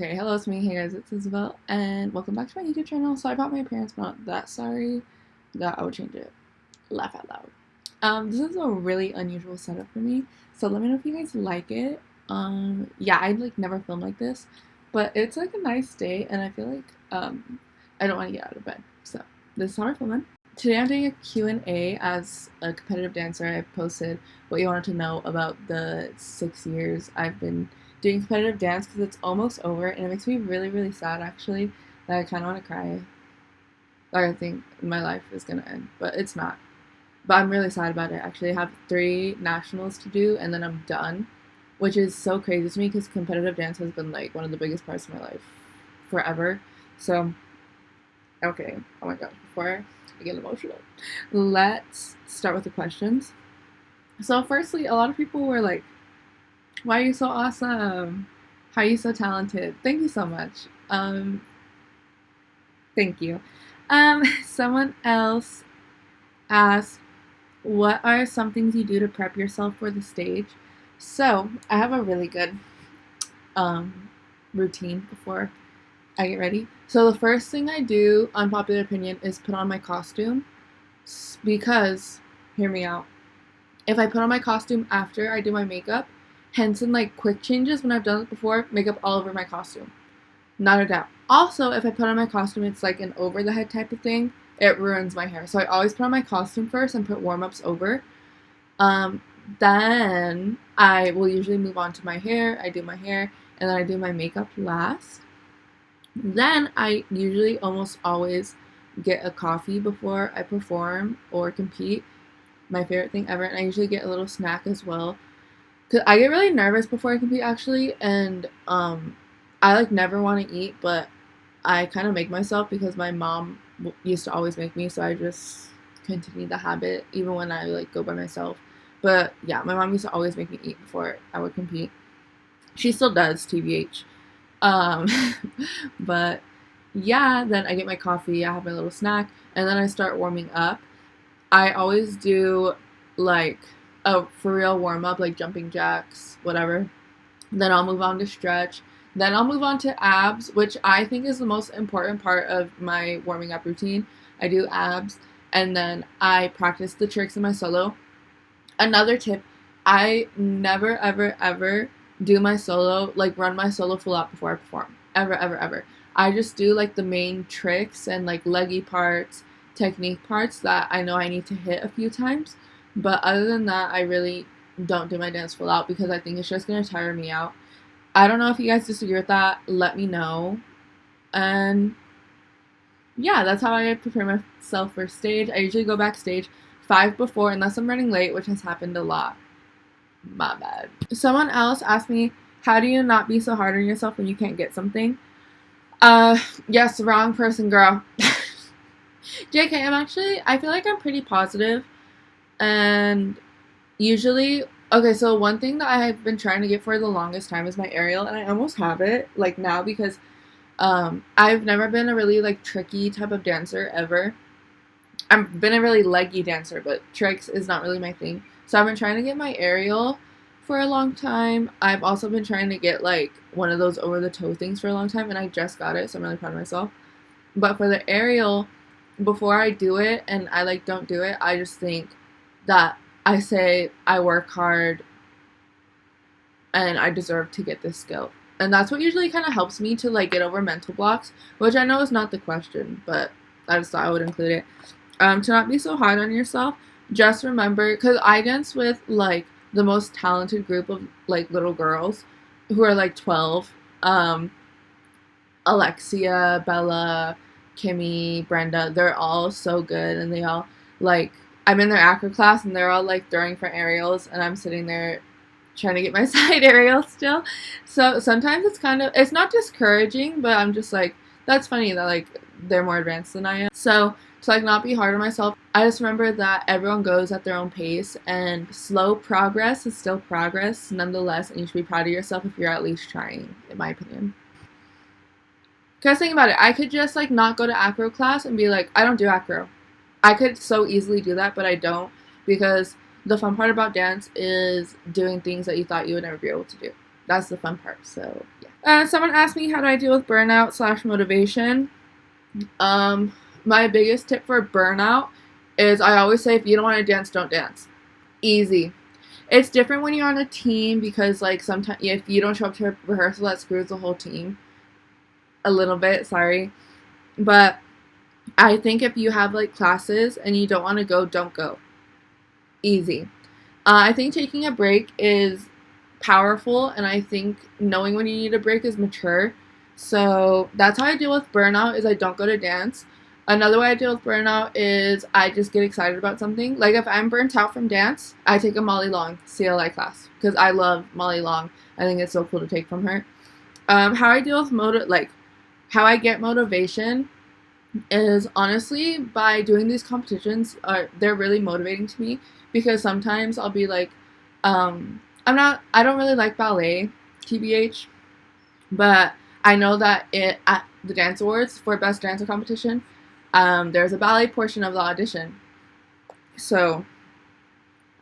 Okay, hello, it's me. Hey guys, it's Isabel, and welcome back to my YouTube channel. Sorry about my appearance, but not that sorry that I would change it. Laugh out loud. This is a really unusual setup for me, so let me know if you guys like it. Yeah, I never film like this, but it's like a nice day, and I feel like I don't want to get out of bed, so this is how we're filming. Today I'm doing a Q&A as a competitive dancer. I posted what you wanted to know about the 6 years I've been doing competitive dance because it's almost over and it makes me really, really sad actually that I kind of want to cry. Like I think my life is going to end, but it's not. But I'm really sad about it. Actually, I have 3 nationals to do and then I'm done, which is so crazy to me because competitive dance has been like one of the biggest parts of my life forever. So, okay. Oh my gosh, before I get emotional, let's start with the questions. So, firstly, a lot of people were like, why are you so awesome? How are you so talented? Thank you so much. Thank you. Someone else asked, what are some things you do to prep yourself for the stage? So, I have a really good routine before I get ready. So, the first thing I do, unpopular opinion, is put on my costume because, hear me out, if I put on my costume after I do my makeup, hence in like quick changes when I've done it before, makeup all over my costume. Not a doubt. Also, if I put on my costume, it's like an over the head type of thing, it ruins my hair. So I always put on my costume first and put warm-ups over. Then I will usually move on to my hair. I do my hair and then I do my makeup last. Then I usually almost always get a coffee before I perform or compete. My favorite thing ever. And I usually get a little snack as well. Cause I get really nervous before I compete actually, and I like never want to eat, but I kind of make myself because my mom used to always make me, so I just continue the habit even when I like go by myself. But yeah, my mom used to always make me eat before I would compete. She still does, TBH. Um, but yeah, then I get my coffee, I have my little snack, and then I start warming up. I always do like a for real warm up, like jumping jacks, whatever. Then I'll move on to stretch. Then I'll move on to abs, which I think is the most important part of my warming up routine. I do abs, and then I practice the tricks in my solo. Another tip, I never, ever, ever do my solo, like run my solo full out before I perform. Ever, ever, ever. I just do like the main tricks and like leggy parts, technique parts that I know I need to hit a few times. But other than that, I really don't do my dance full out because I think it's just going to tire me out. I don't know if you guys disagree with that. Let me know. And yeah, that's how I prepare myself for stage. I usually go backstage 5 before, unless I'm running late, which has happened a lot. My bad. Someone else asked me, how do you not be so hard on yourself when you can't get something? Yes, wrong person, girl. JK, I feel like I'm pretty positive, and usually, okay, so one thing that I have been trying to get for the longest time is my aerial, and I almost have it, like, now, because, I've never been a really, like, tricky type of dancer, ever. I've been a really leggy dancer, but tricks is not really my thing. So I've been trying to get my aerial for a long time. I've also been trying to get, like, one of those over-the-toe things for a long time, and I just got it, so I'm really proud of myself. But for the aerial, before I do it, and I, like, don't do it, I just think that I say I work hard and I deserve to get this skill. And that's what usually kind of helps me to, like, get over mental blocks, which I know is not the question, but I just thought I would include it. To not be so hard on yourself, just remember, because I dance with, like, the most talented group of, like, little girls who are, like, 12. Alexia, Bella, Kimmy, Brenda, they're all so good, and they all, like, I'm in their acro class, and they're all, like, throwing for aerials, and I'm sitting there trying to get my side aerial still. So sometimes it's not discouraging, but I'm just like, that's funny that, like, they're more advanced than I am. So to, like, not be hard on myself, I just remember that everyone goes at their own pace, and slow progress is still progress nonetheless, and you should be proud of yourself if you're at least trying, in my opinion. Because think about it, I could just, like, not go to acro class and be like, I don't do acro. I could so easily do that, but I don't, because the fun part about dance is doing things that you thought you would never be able to do. that's the fun part. So yeah. Someone asked me how do I deal with burnout/motivation. My biggest tip for burnout is I always say if you don't want to dance, don't dance. Easy. It's different when you're on a team because like sometimes if you don't show up to rehearsal, that screws the whole team a little bit. Sorry, but I think if you have like classes and you don't want to go, don't go. Easy. I think taking a break is powerful, and I think knowing when you need a break is mature. So that's how I deal with burnout is I don't go to dance. Another way I deal with burnout is I just get excited about something. Like if I'm burnt out from dance, I take a Molly Long CLI class because I love Molly Long. I think it's so cool to take from her. How I deal with how I get motivation is honestly by doing these competitions. They're really motivating to me because sometimes I'll be like, I don't really like ballet, TBH, but I know that at the dance awards for best dancer competition, there's a ballet portion of the audition, so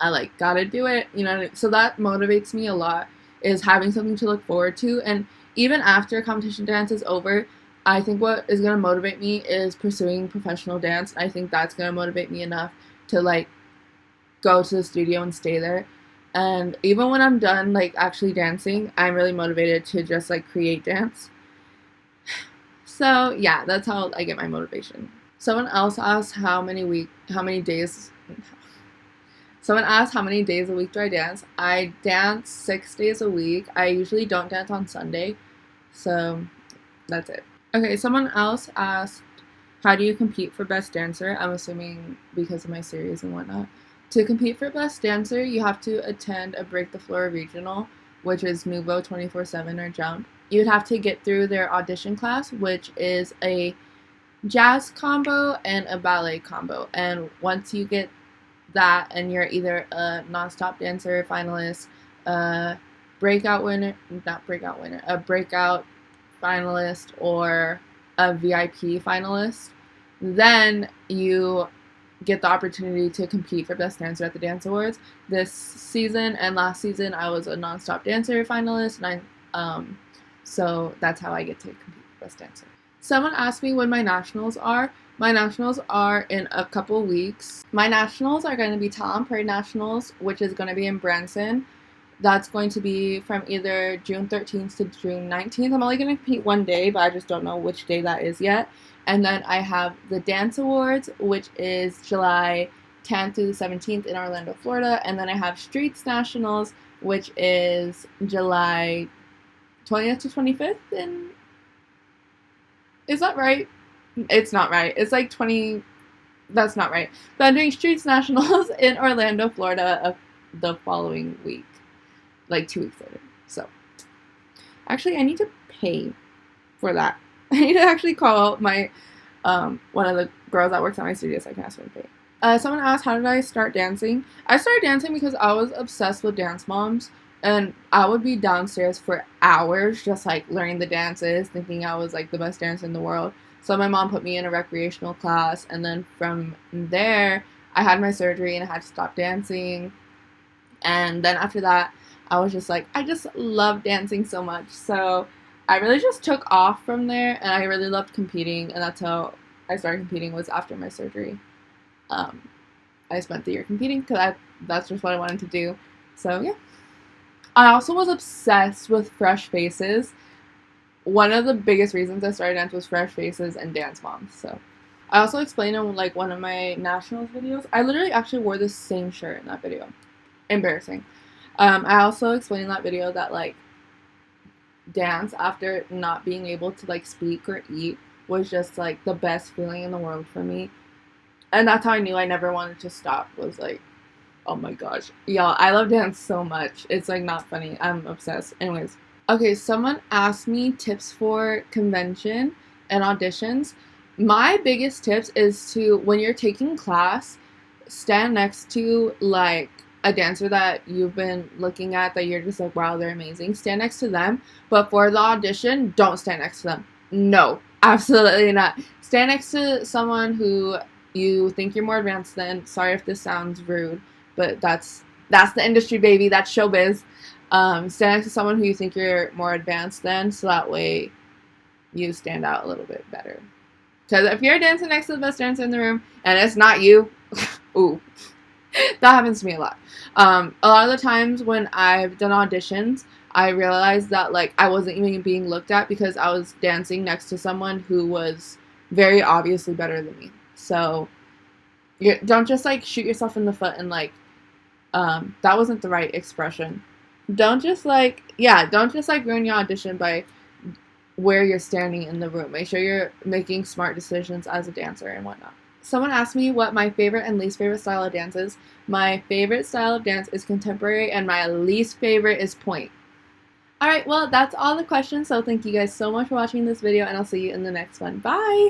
I like gotta do it, you know. So that motivates me a lot, is having something to look forward to, and even after competition dance is over, I think what is gonna motivate me is pursuing professional dance. I think that's gonna motivate me enough to like go to the studio and stay there. And even when I'm done like actually dancing, I'm really motivated to just like create dance. So yeah, that's how I get my motivation. Someone else asked how many days a week do I dance? I dance 6 days a week. I usually don't dance on Sunday. So that's it. Okay, someone else asked, how do you compete for best dancer? I'm assuming because of my series and whatnot. To compete for best dancer, you have to attend a Break the Floor regional, which is ᴄＧŊ 24/7 or Jump. You'd have to get through their audition class, which is a jazz combo and a ballet combo. And once you get that and you're either a non-stop dancer finalist, a breakout finalist, or a VIP finalist, then you get the opportunity to compete for Best Dancer at the Dance Awards. This season and last season, I was a non-stop dancer finalist, and so that's how I get to compete for Best Dancer. Someone asked me when my nationals are. My nationals are in a couple weeks. My nationals are going to be Talent Parade Nationals, which is going to be in Branson. That's going to be from either June 13th to June 19th. I'm only going to compete one day, but I just don't know which day that is yet. And then I have the Dance Awards, which is July 10th through the 17th in Orlando, Florida. And then I have Streets Nationals, which is July 20th to 25th. And is that right? It's not right. It's like 20. That's not right. But I'm doing Streets Nationals in Orlando, Florida the following week. Like 2 weeks later. So, actually, I need to pay for that. I need to actually call my one of the girls that works at my studio so I can ask her to pay. Someone asked, how did I start dancing? I started dancing because I was obsessed with Dance Moms, and I would be downstairs for hours just like learning the dances, thinking I was like the best dancer in the world. So my mom put me in a recreational class, and then from there, I had my surgery and I had to stop dancing. And then after that, I was just like, I just love dancing so much. So I really just took off from there, and I really loved competing, and that's how I started competing, was after my surgery. I spent the year competing because that's just what I wanted to do. So yeah. I also was obsessed with fresh faces. One of the biggest reasons I started dance was fresh faces and Dance Moms. So I also explained in like one of my nationals videos. I literally actually wore the same shirt in that video. Embarrassing. I also explained in that video that like dance after not being able to like speak or eat was just like the best feeling in the world for me. And that's how I knew I never wanted to stop, was like, oh my gosh. Y'all, I love dance so much. It's like not funny. I'm obsessed. Anyways. Okay, someone asked me tips for convention and auditions. My biggest tips is to, when you're taking class, stand next to like a dancer that you've been looking at that you're just like, wow, they're amazing. Stand next to them. But for the audition, don't stand next to them. No, absolutely not. Stand next to someone who you think you're more advanced than. Sorry if this sounds rude, but that's the industry, baby. That's showbiz. Stand next to someone who you think you're more advanced than, so that way you stand out a little bit better. Because if you're dancing next to the best dancer in the room and it's not you, ooh, that happens to me a lot. A lot of the times when I've done auditions, I realized that like I wasn't even being looked at because I was dancing next to someone who was very obviously better than me. So don't just like shoot yourself in the foot and like that wasn't the right expression. Don't just like ruin your audition by where you're standing in the room. Make sure you're making smart decisions as a dancer and whatnot. Someone asked me what my favorite and least favorite style of dance is. My favorite style of dance is contemporary, and my least favorite is point. Alright, well, that's all the questions, so thank you guys so much for watching this video, and I'll see you in the next one. Bye!